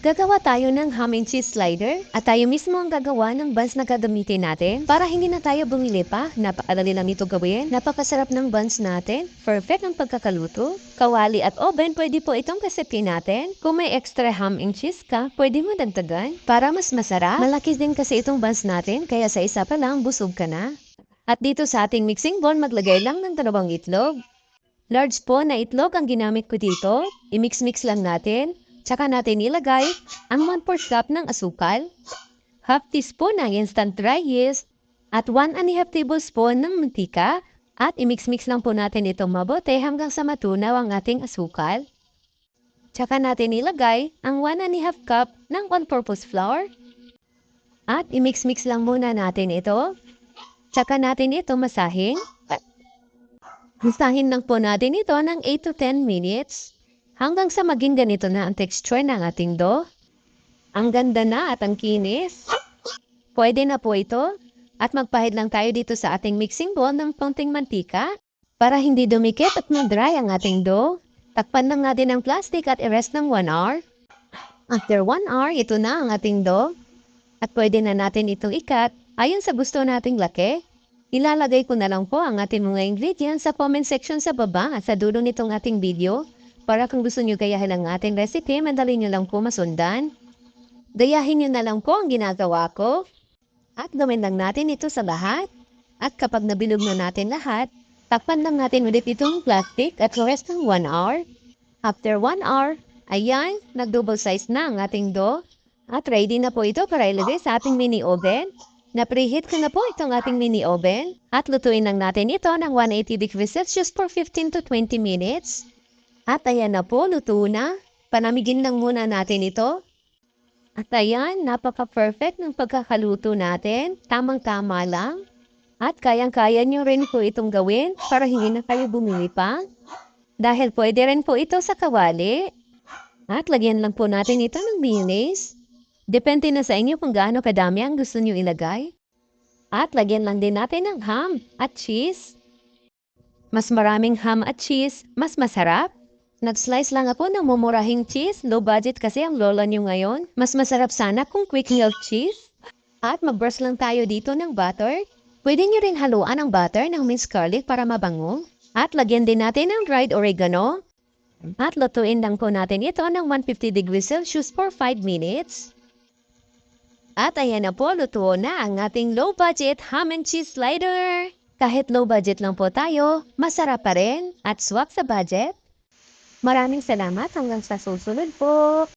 Gagawa tayo ng ham and cheese slider at tayo mismo ang gagawa ng buns na gagamitin natin para hindi na tayo bumili pa. Napakadali lang ito gawin. Napakasarap ng buns natin. Perfect ang pagkakaluto. Kawali at oven, pwede po itong recipe natin. Kung may extra ham and cheese ka, pwede mo dagdagan para mas masarap. Malaki din kasi itong buns natin, kaya sa isa pa lang busog ka na. At dito sa ating mixing bowl, maglagay lang ng 2 itlog. Large po na itlog ang ginamit ko dito. I-mix-mix lang natin. Tsaka natin ilagay ang 1/4 cup ng asukal, half teaspoon ng instant dry yeast, at 1½ tablespoon ng mantika. At i-mix-mix lang po natin itong mabuti hanggang sa matunaw ang ating asukal. Tsaka natin ilagay ang 1½ cup ng all-purpose flour. At i-mix-mix lang muna natin ito. Tsaka natin ito masahin. Masahin lang po natin ito ng 8 to 10 minutes. Hanggang sa maging ganito na ang texture ng ating dough. Ang ganda na at ang kinis. Pwede na po ito. At magpahid lang tayo dito sa ating mixing bowl ng konting mantika para hindi dumikit at mag-dry ang ating dough. Takpan lang natin ang plastic at i-rest ng 1 hour. After 1 hour, ito na ang ating dough. At pwede na natin itong ikat ayon sa gusto nating laki. Ilalagay ko na lang po ang ating mga ingredients sa comment section sa baba at sa dulo nitong ating video. Para kung gusto nyo gayahin ang ating recipe, madali nyo lang po masundan. Gayahin nyo na lang po ang ginagawa ko. At gawin lang natin ito sa lahat. At kapag nabilog na natin lahat, takpan lang natin ulit itong plastic at rest ng 1 hour. After 1 hour, ayan, nag-double size na ang ating dough. At ready na po ito para ilagay sa ating mini oven. Na-preheat ko na po itong ating mini oven. At lutuin lang natin ito ng 180 degrees Celsius for 15 to 20 minutes. At ayan na po, luto na. Panamigin lang muna natin ito. At ayan, napaka-perfect ng pagkakaluto natin. Tamang-tama lang. At kayang-kaya nyo rin po itong gawin para hindi na kayo bumili pa. Dahil pwede rin po ito sa kawali. At lagyan lang po natin ito ng mayonnaise. Depende na sa inyo kung gaano kadami ang gusto nyo ilagay. At lagyan lang din natin ng ham at cheese. Mas maraming ham at cheese, mas masarap. Nag-slice lang ako ng mumurahing cheese. Low budget kasi ang lola nyo ngayon. Mas masarap sana kung quick melt cheese. At mag-brush lang tayo dito ng butter. Pwede nyo rin haluan ang butter ng minced garlic para mabango. At lagyan din natin ng dried oregano. At lutuin lang po natin ito ng 150 degrees Celsius for 5 minutes. At ayan na po, luto na ang ating low budget ham and cheese slider. Kahit low budget lang po tayo, masarap pa rin at swak sa budget. Maraming salamat hanggang sa susunod po.